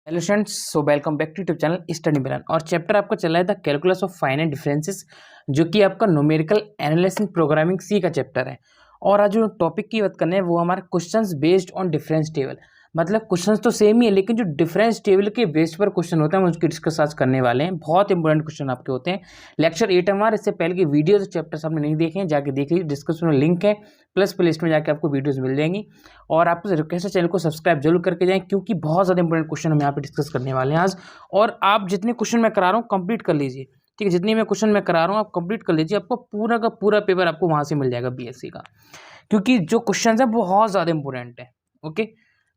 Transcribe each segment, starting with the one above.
Hello students, so welcome back to YouTube channel study Milan. और chapter आपका चल रहा है the calculus of finite differences, जो कि आपका न्यूमेरिकल एनालिसिस प्रोग्रामिंग सी का चैप्टर है। और आज जो टॉपिक की बात करने हैं वो हमारा questions based on difference table. मतलब क्वेश्चंस तो सेम ही है, लेकिन जो डिफरेंस टेबल के बेस पर क्वेश्चन होते हैं हम उसकी डिस्कस आज करने वाले हैं। बहुत इंपॉर्टेंट क्वेश्चन आपके होते हैं। लेक्चर 8 हमारे इससे पहले की वीडियो चैप्टर्स आपने नहीं देखे हैं, जाके देख लीजिए, डिस्क्रिप्शन में लिंक है, प्लस प्लेलिस्ट में जाके आपको वीडियोस मिल जाएंगी। और आपको रिक्वेस्ट है चैनल को सब्सक्राइब जरूर करके जाएं, क्योंकि बहुत ज़्यादा इंपॉर्टेंट क्वेश्चन हम यहाँ पे डिस्कस करने वाले हैं आज। और आप जितने क्वेश्चन मैं करा रहा हूँ कंप्लीट कर लीजिए, ठीक है। जितनी मैं क्वेश्चन मैं करा रहा हूँ आप कंप्लीट कर लीजिए, आपको पूरा का पूरा पेपर आपको वहाँ से मिल जाएगा बीएससी का, क्योंकि जो क्वेश्चन है बहुत ज़्यादा इंपॉर्टेंट है। ओके,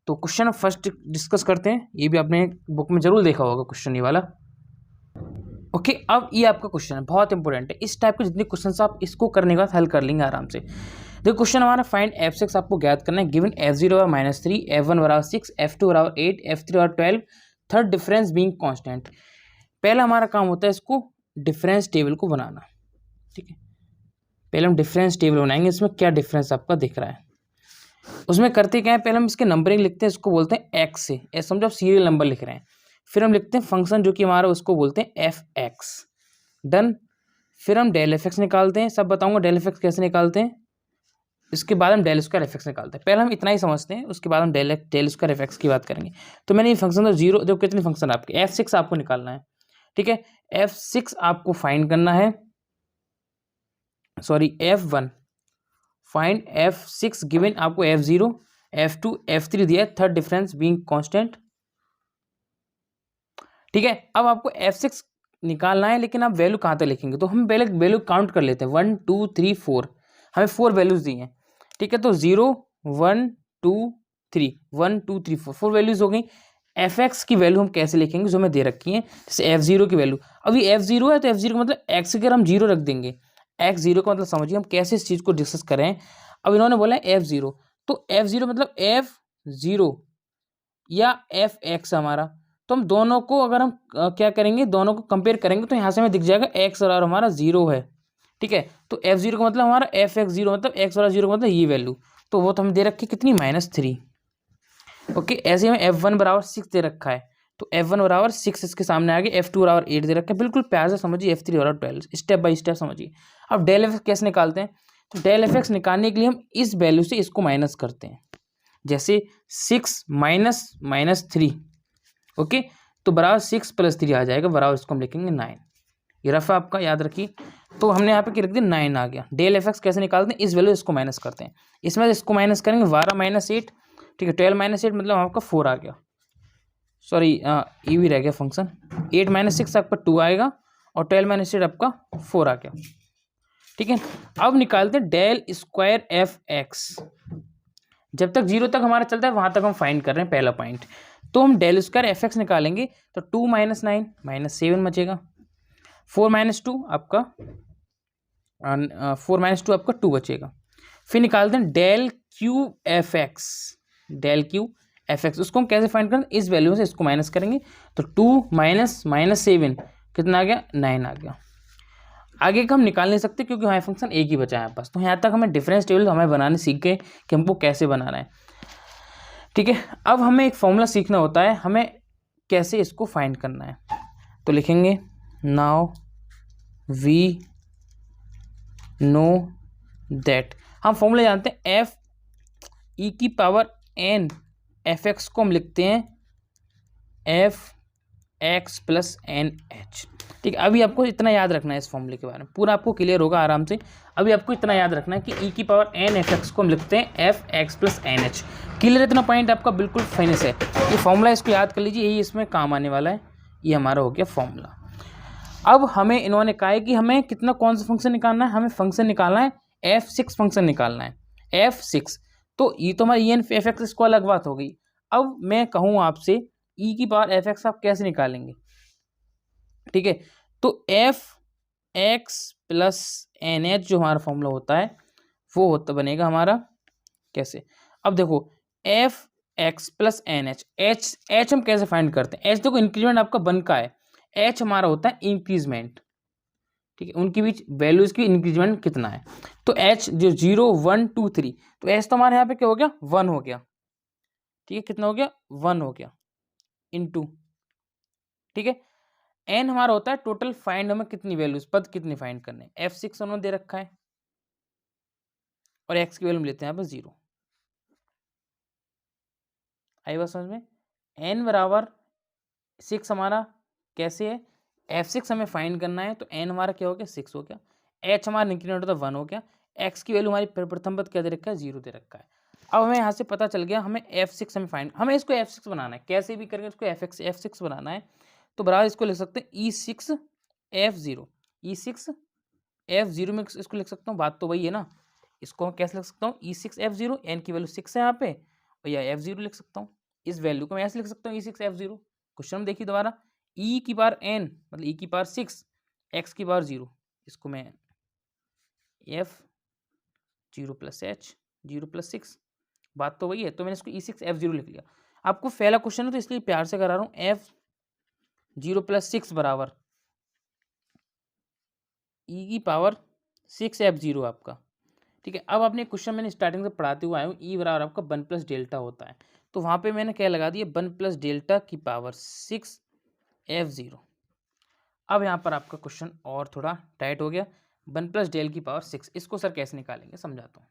तो क्वेश्चन फर्स्ट डिस्कस करते हैं। ये भी आपने बुक में जरूर देखा होगा क्वेश्चन ये वाला। ओके, अब ये आपका क्वेश्चन है, बहुत इंपॉर्टेंट है। इस टाइप के जितने क्वेश्चन आप इसको करने के बाद हल कर लेंगे आराम से। देखो क्वेश्चन हमारा फाइंड f6 आपको ज्ञात करना है। गिवन f0 बराबर -3, f1 बराबर 6, f2 बराबर 8, f3 बराबर 12, थर्ड डिफरेंस बीइंग कांस्टेंट। पहला हमारा काम होता है इसको डिफरेंस टेबल को बनाना, ठीक है। पहले हम डिफरेंस टेबल बनाएंगे, इसमें क्या डिफरेंस आपका दिख रहा है। उसमें करते क्या है, पहले हम इसके नंबरिंग लिखते हैं, इसको बोलते हैं x से, ऐसे समझो आप सीरियल नंबर लिख रहे हैं। फिर हम लिखते हैं फंक्शन जो कि हमारा, उसको बोलते हैं f(x). डन। फिर हम डेल f(x) निकालते हैं, सब बताऊंगा डेल f(x) कैसे निकालते हैं। इसके बाद हम डेल स्क्वायर f(x) निकालते हैं। पहले हम इतना ही समझते हैं, उसके बाद हम डेल स्क्वायर f(x) की बात करेंगे। तो मैंने ये फंक्शन तो जीरो, जो कितने फंक्शन आपके f6 आपको निकालना है, ठीक है। f6 आपको फाइंड करना है, sorry f1 find f6 given आपको f0, f2, f3 दिया है, थर्ड डिफरेंस बीइंग कांस्टेंट, ठीक है। अब आपको f6 निकालना है, लेकिन आप वैल्यू कहाँ तक लिखेंगे, तो हम पहले वैल्यू काउंट कर लेते हैं। 1 2 3 4, हमें 4 वैल्यूज दी हैं, ठीक है। तो 0 1 2 3, 1 2 3 4, 4 वैल्यूज हो गई। f(x) की वैल्यू हम कैसे लिखेंगे, जो हमें दे रखी है, जैसे f0 की वैल्यू, अभी f0 है तो f0 का मतलब x अगर हम 0 रख देंगे, x0 का मतलब समझिए हम कैसे इस चीज़ को डिस्कस करें। अब इन्होंने बोला है f0, तो f0 मतलब f0 या f(x) हमारा, तो हम दोनों को अगर हम क्या करेंगे, दोनों को कंपेयर करेंगे, तो यहाँ से हमें दिख जाएगा x और हमारा 0 है, ठीक है। तो f0 का मतलब हमारा f(x)0 मतलब x और 0 का मतलब ये वैल्यू, तो वो तो हमें दे रखी कितनी, -3। ओके, ऐसे हमें f1 बराबर 6 दे रखा है, तो f1 बराबर 6 इसके सामने आ गए, f2 बराबर 8 दे रखा है। बिल्कुल प्यार से समझिए, f3 बराबर 12, स्टेप बाय स्टेप समझिए। अब डेल f कैसे निकालते हैं, तो डेल f निकालने के लिए हम इस वैल्यू से इसको माइनस करते हैं, जैसे 6 माइनस 3, ओके, तो बराबर 6 + 3 आ जाएगा, बराबर इसको हम लिखेंगे 9। ये रफ आपका याद रखिए। तो हमने यहाँ पे क्या रख दिया, 9 आ गया। डेल f कैसे निकालते हैं, इस वैल्यू इसको माइनस करते हैं, इसमें इसको माइनस करेंगे, 12 - 8, ठीक है। 12 - 8 मतलब आपका 4 आ गया, सॉरी ये भी रह गया फंक्शन। 8 - 6 आपका 2 आएगा, और 12 - 8 आपका 4 आ गया, ठीक है। अब निकालते हैं डेल स्क्वायर f(x). जब तक 0 तक हमारा चलता है वहां तक हम फाइंड कर रहे हैं, पहला पॉइंट। तो हम डेल स्क्वायर f(x) निकालेंगे, तो 2 - 9 -7 बचेगा। 4 - 2 आपका 2 बचेगा। फिर निकालते हैं del cube f(x), del cube f(x), उसको हम कैसे फाइंड करें, इस वैल्यू से इसको माइनस करेंगे, तो 2 - -7 कितना आ गया, 9 आ गया। आगे का हम निकाल नहीं सकते क्योंकि हमारे फंक्शन एक ही बचा है पास। तो यहाँ तक हमें डिफरेंस टेबल हमें बनाने सीख गए कि हमको कैसे बनाना है, ठीक है। अब हमें एक फॉर्मूला सीखना होता है, हमें कैसे इसको फाइंड करना है। तो लिखेंगे नाउ वी नो दैट, हम फॉर्मूला जानते हैं f(e⁻n f(x) को हम लिखते हैं f(x + nh), ठीक है। अभी आपको इतना याद रखना है, इस फॉर्मूले के बारे में पूरा आपको क्लियर होगा आराम से। अभी आपको इतना याद रखना है कि e⁻n f(x) को हम लिखते हैं f(x + nh). क्लियर, इतना पॉइंट आपका बिल्कुल फिनिश है। ये फॉर्मूला इसको याद कर लीजिए, यही इसमें काम आने वाला है। ये हमारा हो गया फॉर्मूला। अब हमें इन्होंने कहा है कि हमें कितना, कौन सा फंक्शन निकालना है, हमें फंक्शन निकालना है f6 फंक्शन निकालना है, f6। तो ये तो हमारी en f(x) इसको अलग बात हो गई। अब मैं कहूँ आपसे e⁻f(x) आप कैसे निकालेंगे, ठीक है। तो f(x + nh) जो हमारा फॉर्मूला होता है वो होता बनेगा हमारा कैसे। अब देखो f(x + nh), h हम कैसे फाइंड करते हैं, h देखो इंक्रीमेंट आपका 1 का है, h हमारा होता है इंक्रीजमेंट, ठीक है। उनके बीच वैल्यूज की इंक्रीजमेंट कितना है, तो h जो 0 1 2 3, तो h तो हमारे यहाँ पे क्या हो गया, 1 हो गया, ठीक है। कितना हो गया, 1 हो गया, इंटू ठीक है। एन हमारा होता है टोटल, फाइंड हमें कितनी वैल्यूज, पद कितने फाइंड करने हैं। F6 उन्होंने दे रखा है और एक्स की वैल्यू लेते हैं यहाँ पर 0। आई बात समझ में। एन बराबर 6 हमारा कैसे है, F6 हमें फाइंड करना है, तो एन हमारा क्या हो गया 6 हो गया, एच हमारा निकल था 1 हो गया, एक्स की वैल्यू हमारी प्रथम पद क्या दे रखा है 0 दे रखा है। अब हमें यहाँ से पता चल गया हमें F6 हमें फाइंड, हमें इसको F6 बनाना है, कैसे भी करके इसको F6 बनाना है। तो बराबर इसको लिख सकते हैं E6 F0, E6 F0 में इसको लिख सकता हूँ, बात तो वही है ना। इसको मैं कैसे लिख सकता हूँ, E6 F0, एन की वैल्यू 6 है यहाँ पे, और या F0 लिख सकता हूँ, इस वैल्यू को मैं ऐसे लिख सकता हूँ E6 F0। क्वेश्चन देखिए दोबारा, e की पावर n मतलब e की पावर 6, x की पावर 0, इसको मैं F0 प्लस एच 0 प्लस 6, बात तो वही है। तो मैंने इसको E6 F0 लिख लिया। आपको पहला क्वेश्चन है तो इसलिए प्यार से करा रहा हूँ, F0 प्लस 6 बराबर e की पावर 6 F0 आपका, ठीक है। अब आपने क्वेश्चन मैंने स्टार्टिंग से पढ़ाते हुए आया हूँ, ई बराबर आपका 1 प्लस डेल्टा होता है, तो वहाँ पे मैंने क्या लगा दिया 1 प्लस डेल्टा की पावर 6 F0। अब यहाँ पर आपका क्वेश्चन और थोड़ा टाइट हो गया, 1 प्लस डेल की पावर 6, इसको सर कैसे निकालेंगे समझाता हूँ,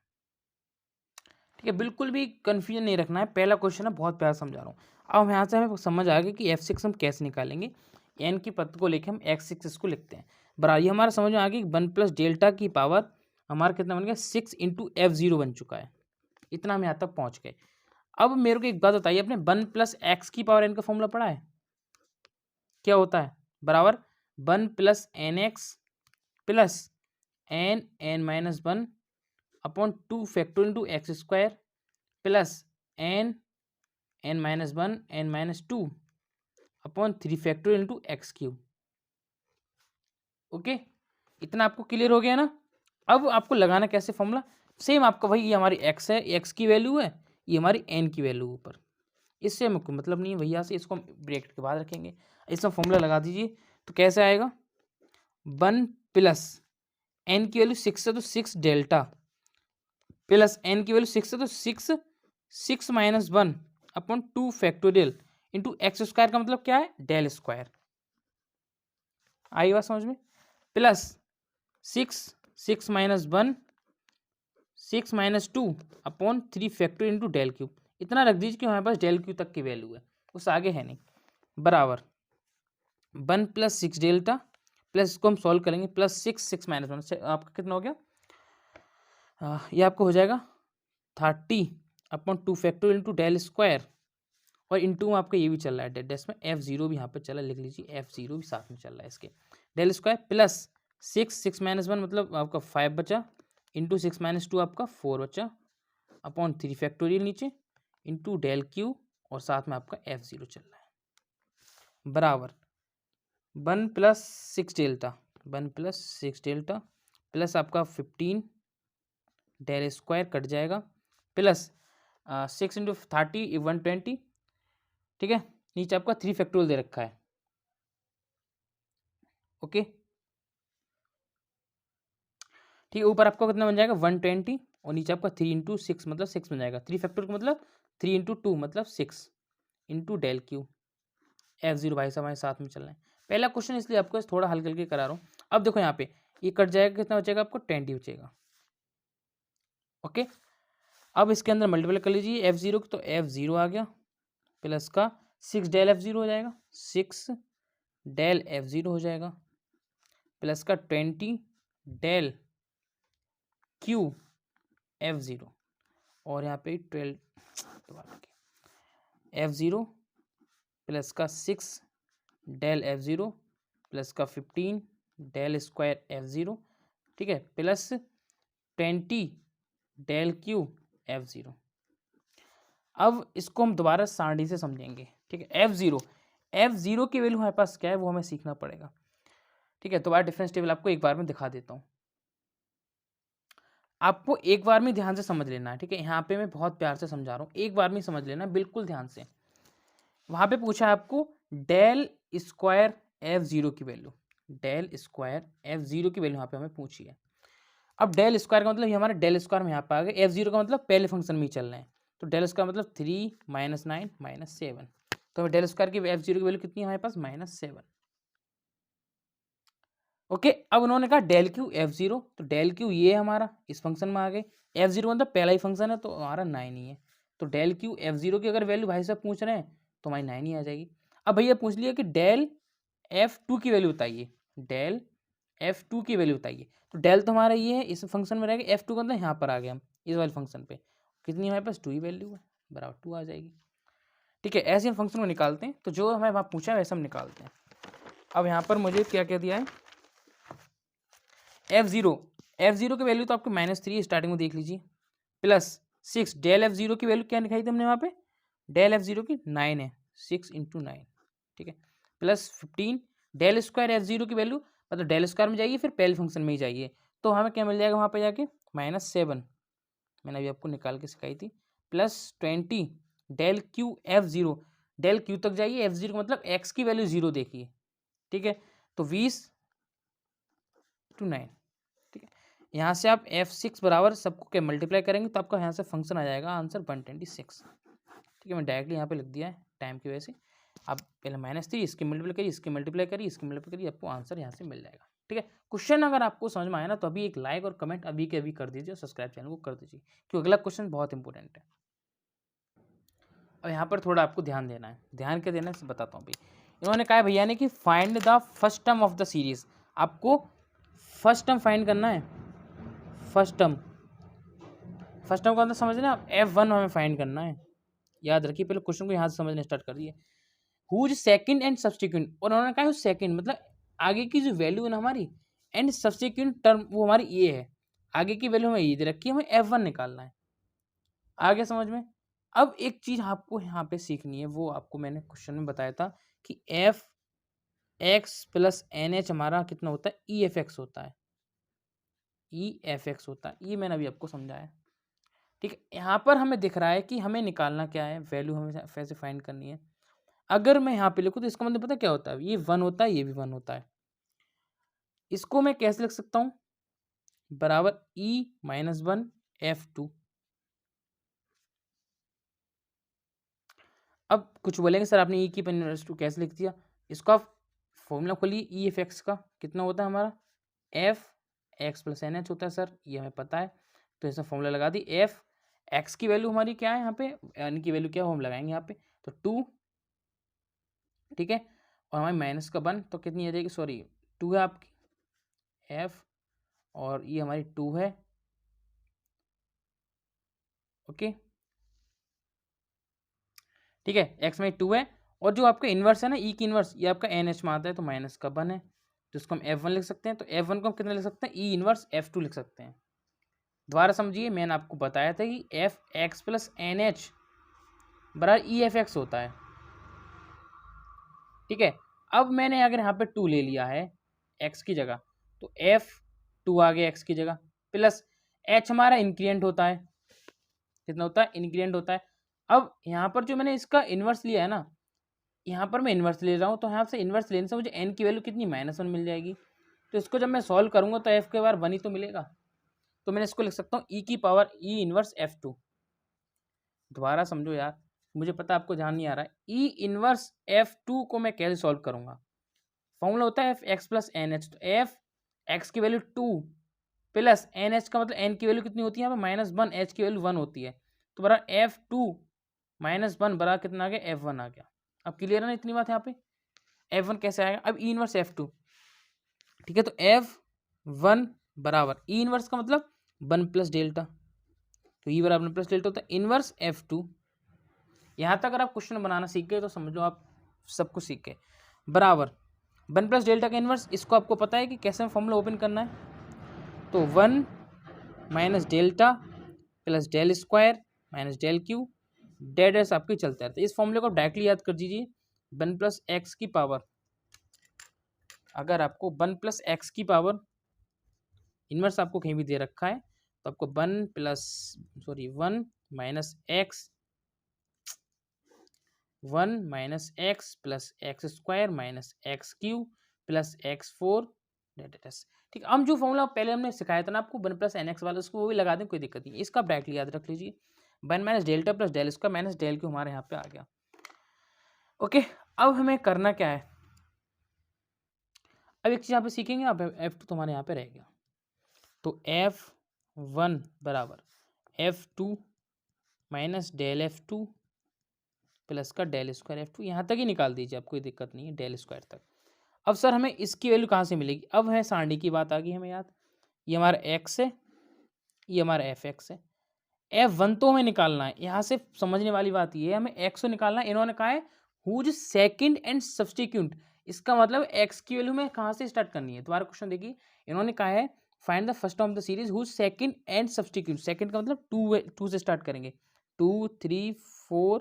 ठीक है। बिल्कुल भी कंफ्यूजन नहीं रखना है, पहला क्वेश्चन है, बहुत प्यार समझा रहा हूँ। अब यहाँ से हमें समझ आ गया कि F6 हम कैसे निकालेंगे, एन की पद को लेके हम X6 इसको लिखते हैं, बराबर ये हमारा समझ में आ गया कि 1 प्लस डेल्टा की पावर हमारा कितना बन गया 6 इंटू F0 बन चुका है। इतना हम यहाँ तक पहुँच गए। अब मेरे को एक बात बताइए, अपने 1 प्लस एक्स की पावर एन का फॉर्मूला पढ़ा है, क्या होता है, बराबर 1 plus n x plus n minus 1 upon 2 factorial into x square plus n minus 1 n minus 2 upon 3 factorial into x cube. Okay, इतना आपको क्लियर हो गया ना। अब आपको लगाना कैसे फॉर्मूला, सेम आपका वही, ये हमारी एक्स है, एक्स की वैल्यू है, ये हमारी एन की वैल्यू ऊपर, इससे हमको मतलब नहीं है भैया से, इसको ब्रैकेट के बाद रखेंगे, इसमें फॉर्मूला लगा दीजिए। तो कैसे आएगा, 1 प्लस एन की वैल्यू 6 है तो 6 डेल्टा प्लस एन की वैल्यू 6 है तो 6 minus 1 upon 2 factorial into x square का मतलब क्या है डेल स्क्वायर, आई बात समझ में, plus 6 minus 1 6 minus 2 upon 3 factorial into del cube. इतना रख दीजिए कि हमारे पास डेल क्यू तक की वैल्यू है, उस आगे है नहीं, बराबर 1 प्लस 6 डेल्टा प्लस इसको हम सॉल्व करेंगे, प्लस 6 माइनस 1 आपका कितना हो गया, ये आपको हो जाएगा 30 upon 2 factorial into del square, और इंटू आपका ये भी चल रहा है डेस में, F0 भी यहाँ पर चला, लिख लीजिए F0 भी साथ में चल रहा है इसके, डेल स्क्वायर प्लस 6 माइनस 1 मतलब आपका 5 बचा, इंटू 6 माइनस 2 आपका 4 बचा, अपॉन 3 फैक्टोरियल नीचे इंटू डेल क्यू, और साथ में आपका F0 चल रहा है, बराबर 1 plus 6 delta 1 plus 6 delta plus आपका 15 डेल स्क्वायर कट जाएगा, प्लस 6 इंटू 30 120, ठीक है। नीचे आपका 3 फैक्टोरियल दे रखा है, ओके, ठीक है। ऊपर आपका कितना बन जाएगा 120, और नीचे आपका 3 इंटू 6 मतलब 6 बन जाएगा, 3 फैक्टोरियल का मतलब 3 इंटू 2 मतलब 6 इंटू डेल क्यू। F0 भाई साहब हमारे साथ में चल रहे हैं, पहला क्वेश्चन इसलिए आपको थोड़ा हल करके करा रहा हूँ। अब देखो यहाँ पे ये कट जाएगा, कितना बचेगा आपको 20 बचेगा, ओके। अब इसके अंदर मल्टीप्लाई कर लीजिए F0 तो F0 आ गया, प्लस का 6 डेल F0 हो जाएगा, 6 डेल F0 हो जाएगा, प्लस का 20 डेल क्यू F0, और यहाँ पे 12 F0 प्लस का 6 डेल F0 प्लस का 15 डेल स्क्वायर F0, ठीक है, प्लस 20 डेल क्यू F0। अब इसको हम दोबारा सारणी से समझेंगे, ठीक है। F0 की वैल्यू हमारे पास क्या है वो हमें सीखना पड़ेगा, ठीक है। दोबारा डिफरेंस टेबल आपको एक बार में दिखा देता हूँ, आपको एक बार में ध्यान से समझ लेना है, ठीक है। यहाँ पे मैं बहुत प्यार से समझा रहा हूँ, एक बार में समझ लेना बिल्कुल ध्यान से। वहाँ पे पूछा है आपको डेल स्क्वायर F0 की वैल्यू, डेल स्क्वायर F0 की वैल्यू यहाँ पे हमें पूछी है। अब डेल स्क्वायर का मतलब ये हमारा डेल स्क्वायर में यहाँ पे आ गया, F0 का मतलब पहले फंक्शन में ही चल रहे हैं, तो डेल स्क्वायर मतलब 3 - 9 - 7, तो डेल स्क्वायर की F0 की वैल्यू कितनी है हमारे पास -7। ओके, अब उन्होंने कहा डेल क्यू F0, तो डेल क्यू ये हमारा इस फंक्शन में आ गए। F0 मतलब पहला ही फंक्शन है तो हमारा 9 ही है, तो डेल क्यू F0 की अगर वैल्यू भाई साहब पूछ रहे हैं तो हमारी 9 ही आ जाएगी। अब भैया पूछ लिया कि डेल F2 की वैल्यू बताइए, डेल F2 की वैल्यू बताइए। तो डेल तो हमारा ये है, इस फंक्शन में रहेगा, F2 का मतलब यहाँ पर आ गए हम इस वाले फंक्शन पे, कितनी हमारे पास 2 ही वैल्यू है, बराबर 2 आ जाएगी। ठीक है, ऐसे हम फंक्शन को निकालते हैं, तो जो हमें वहाँ पूछा है वैसे हम निकालते हैं। अब यहाँ पर मुझे क्या क्या दिया है, F0 की वैल्यू तो आपको -3 स्टार्टिंग में देख लीजिए, +6 डेल F0 की वैल्यू क्या दिखाई थी हमने वहाँ पे, डेल F0 की 9 है, 6 × 9, ठीक है, +15 डेल स्क्वायर F0 की वैल्यू, मतलब डेल स्क्वायर में जाइए फिर पहले फंक्शन में ही जाइए, तो हमें क्या मिल जाएगा वहाँ पे जाके -7, मैंने अभी आपको निकाल के सिखाई थी, +20 del Q F0, del Q तक जाइए, F0 का मतलब x की वैल्यू 0 देखिए, ठीक है, तो 20 × 9, ठीक है, यहाँ से आप F6 बराबर सबको क्या मल्टीप्लाई करेंगे तो आपका यहाँ से फंक्शन आ जाएगा आंसर 126। ठीक है, मैं डायरेक्टली यहाँ पे लिख दिया है टाइम की वजह से। आप पहले -3 इसकी मल्टीप्लाई करिए, इसकी मल्टीप्लाई करिए, इसकी मल्टीप्लाई करिए, आपको आंसर यहाँ से मिल जाएगा। ठीक है, क्वेश्चन अगर आपको समझ में आया ना तो अभी एक लाइक और कमेंट अभी के अभी कर दीजिए और सब्सक्राइब चैनल को कर दीजिए, क्योंकि अगला क्वेश्चन बहुत इंपॉर्टेंट है। अब यहाँ पर थोड़ा आपको ध्यान देना है, ध्यान क्या देना है बताता हूँ। भाई इन्होंने कहा है भैया ने कि find the first term of the series, आपको फर्स्ट टर्म फाइंड करना है। फर्स्ट टर्म का अंदर समझना, F1 हमें फाइंड करना है, याद रखिए। पहले क्वेश्चन को यहाँ से समझने स्टार्ट कर दिए। हुज सेकंड एंड सब्सटीक्वेंट, और उन्होंने कहा सेकंड मतलब आगे की जो वैल्यू है ना हमारी, एंड सब्सटीक्वेंट टर्म वो हमारी ये है, आगे की वैल्यू हमें ये दे रखी है, हमें F1 निकालना है। आगे समझ में। अब एक चीज आपको यहाँ पे सीखनी है, वो आपको मैंने क्वेश्चन में बताया था कि F(x + NH) हमारा कितना होता है, EF(x) होता है, EF(x) होता है, ये मैंने अभी आपको समझाया। ठीक है, यहाँ पर हमें दिख रहा है कि हमें निकालना क्या है, वैल्यू हमें कैसे फाइंड करनी है। अगर मैं यहाँ पे लिखूँ तो इसका मतलब पता क्या होता है, ये 1 होता है, ये भी 1 होता है। इसको मैं कैसे लिख सकता हूँ, बराबर E - 1 F2। अब कुछ बोलेंगे सर आपने E की −2 कैसे लिख दिया, इसको आप फॉर्मूला खोलिए, EF(x) का कितना होता है हमारा, F(x + NH) होता है सर, ये हमें पता है, तो ऐसा फॉर्मूला लगा दी। F(x) की वैल्यू हमारी क्या है यहाँ पे, N की वैल्यू क्या है हम लगाएंगे यहाँ पे, तो 2, ठीक है, और हमारी -1 तो कितनी आ जाएगी, सॉरी 2 है आपकी F, और ये हमारी 2 है, ओके, ठीक है, x में 2 है, और जो आपका इन्वर्स है ना, E की इन्वर्स, ये आपका NH में आता है, तो -1 है, तो इसको हम F1 लिख सकते हैं। तो F1 को हम कितना लिख सकते हैं, E इन्वर्स F2 लिख सकते हैं। दोबारा समझिए, मैंने आपको बताया था कि F(x + NH) बराबर EF(x) होता है। ठीक है, अब मैंने अगर यहाँ पे 2 ले लिया है x की जगह, तो F2 आ गया x की जगह, प्लस h हमारा इंक्रीमेंट होता है, कितना होता है, इंक्रीमेंट होता है। अब यहाँ पर जो मैंने इसका इन्वर्स लिया है ना, यहाँ पर मैं इन्वर्स ले रहा हूँ, तो यहाँ से इन्वर्स लेने से मुझे n की वैल्यू कितनी, -1 मिल जाएगी। तो इसको जब मैं सॉल्व करूँगा तो f के बार 1 ही तो मिलेगा, तो मैंने इसको लिख सकता हूँ E इन्वर्स F2। दोबारा समझो यार, मुझे पता आपको ध्यान नहीं आ रहा है। E इन्वर्स F2 को मैं कैसे सॉल्व करूँगा, फॉर्मूला होता है F(x + NH), तो F(x) की वैल्यू 2 प्लस NH का मतलब n की वैल्यू कितनी होती है यहाँ पे, -1, h की वैल्यू 1 होती है, तो बराबर F2 - 1 बराबर कितना आ गया, F1 आ गया। अब क्लियर है ना इतनी बात यहाँ पे, F1 कैसे आएगा। अब E इन्वर्स F2, ठीक है, तो F1 बराबर E इन्वर्स का मतलब 1 + डेल्टा, तो E बराबर 1 + डेल्टा होता है इन्वर्स F2। यहाँ तक अगर आप क्वेश्चन बनाना सीख गए तो समझ लो आप सब कुछ सीख गए। बराबर 1 + डेल्टा का इन्वर्स, इसको आपको पता है कि कैसे फॉर्मूला ओपन करना है, तो 1 - delta plus del square - del cube डेस आपके चलता है। तो इस फॉर्मूले को डायरेक्टली याद कर दीजिए, 1 + x की पावर, अगर आपको 1 + x की पावर इन्वर्स आपको कहीं भी दे रखा है तो आपको 1 - x 1 - x plus x² - x³ plus x4 डेस। ठीक है, हम जो फॉर्मूला पहले हमने सिखाया था ना आपको 1 + nx वाला, उसको वो भी लगा दें, कोई दिक्कत नहीं, इसका आप डायरेक्टली याद रख लीजिए। 1 - delta plus del square minus del cube हमारे यहाँ पे आ गया। ओके, अब हमें करना क्या है, अब एक चीज़ यहाँ पे सीखेंगे, अब F2 तुम्हारे यहाँ पे रह गया, तो F1 बराबर F2 minus del F2 plus का डेल स्क्वायर F2, यहाँ तक ही निकाल दीजिए, आप कोई दिक्कत नहीं है, डेल स्क्वायर तक। अब सर हमें इसकी वैल्यू कहाँ से मिलेगी, अब है सांडी की बात आ गई हमें याद, ये हमारा x है, ये हमारा fx है, F1 तो हमें निकालना है, यहाँ से समझने वाली बात ये है, हमें x तो निकालना है, इन्होंने कहा है हुज सेकंड एंड सब्स्टिट्यूट, इसका मतलब x की वैल्यू में कहाँ से स्टार्ट करनी है, तुम्हारा क्वेश्चन देखिए, इन्होंने कहा है find the first term of the series whose second and substitute, second का मतलब 2 से स्टार्ट करेंगे, 2 3 4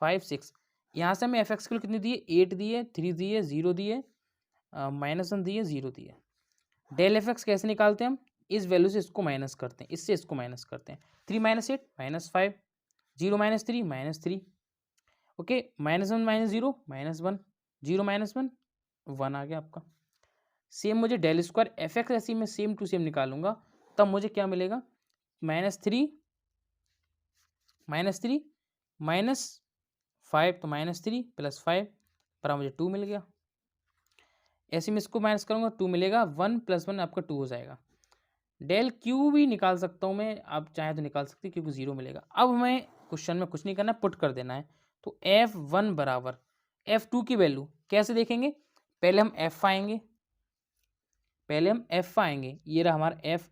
5 6, यहाँ से हमें fx की वैल्यू कितनी दी है, 8 दी है, 3 दी है, 0 दी है, -1 दी है, 0 दी है। डेल fx कैसे निकालते हैं हम, इस वैल्यू से इसको माइनस करते हैं, इससे इसको माइनस करते हैं, 3 - 8 -5, 0 - 3 -3, ओके, -1 - 0 -1, 0 -1 1 आ गया आपका। सेम मुझे डेल स्क्वायर fx ऐसी मैं सेम टू सेम निकालूंगा, तब मुझे क्या मिलेगा, -3 -5, तो -3 + 5 पर मुझे 2 मिल गया, ऐसे में इसको माइनस करूंगा 2 मिलेगा, 1 + 1 आपका 2 हो जाएगा। डेल क्यू भी निकाल सकता हूँ मैं, आप चाहें तो निकाल सकते हैं क्योंकि 0 मिलेगा। अब हमें क्वेश्चन में कुछ नहीं करना, पुट कर देना है, तो F1 बराबर F2 की वैल्यू कैसे देखेंगे, पहले हम F आएंगे, ये रहा हमारा F,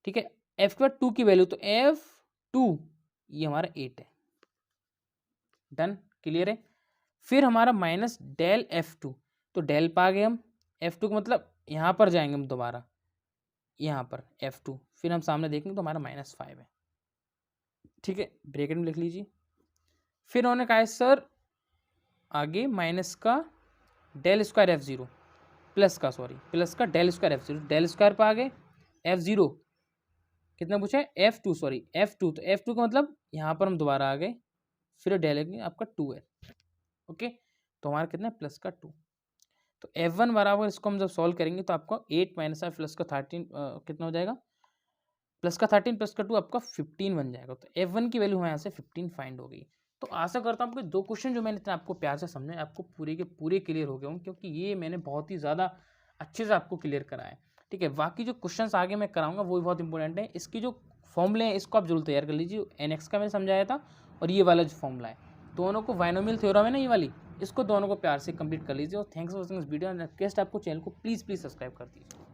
ठीक है, F के बाद 2 की वैल्यू, तो F2 ये हमारा 8 है, डन, क्लियर है। फिर हमारा माइनस डेल F2, तो डेल पा गए हम, F2 का मतलब यहाँ पर जाएंगे हम दोबारा, यहाँ पर F2, फिर हम सामने देखेंगे तो हमारा -5 है, ठीक है, ब्रैकेट में लिख लीजिए। फिर उन्होंने कहा है सर आगे माइनस का डेल स्क्वायर F0 प्लस का del square F0, del square पर आ गए, F0 कितना पूछा है, F2 F2, तो F2 का मतलब यहाँ पर हम दोबारा आ गए, फिर डेल आपका 2 है, ओके, तो हमारा कितना है +2, तो F1 बराबर इसको हम जब सॉल्व करेंगे तो आपको 8 - 5 +13 कितना हो जाएगा, +13 +2 आपका 15 बन जाएगा, तो F1 की वैल्यू हमारे यहाँ से 15 फाइंड हो गई। तो आशा करता हूँ कि 2 क्वेश्चन जो मैंने इतना आपको प्यार से समझाए, आपको पूरे के पूरे क्लियर हो गए होंगे, क्योंकि ये मैंने बहुत ही ज़्यादा अच्छे से आपको क्लियर कराया है, ठीक है। बाकी जो क्वेश्चंस आगे मैं कराऊंगा वो भी बहुत इंपॉर्टेंट है, इसकी जो फॉर्मूले हैं इसको आप जरूर तैयार कर लीजिए, NX का मैंने समझाया था, और ये वाला जो फॉर्मूला है, दोनों को बायनोमियल थ्योरम है ना ये वाली, इसको दोनों को प्यार से कंप्लीट कर लीजिए। और thanks for watching this video, and request आपको चैनल को प्लीज़ सब्सक्राइब कर दीजिए।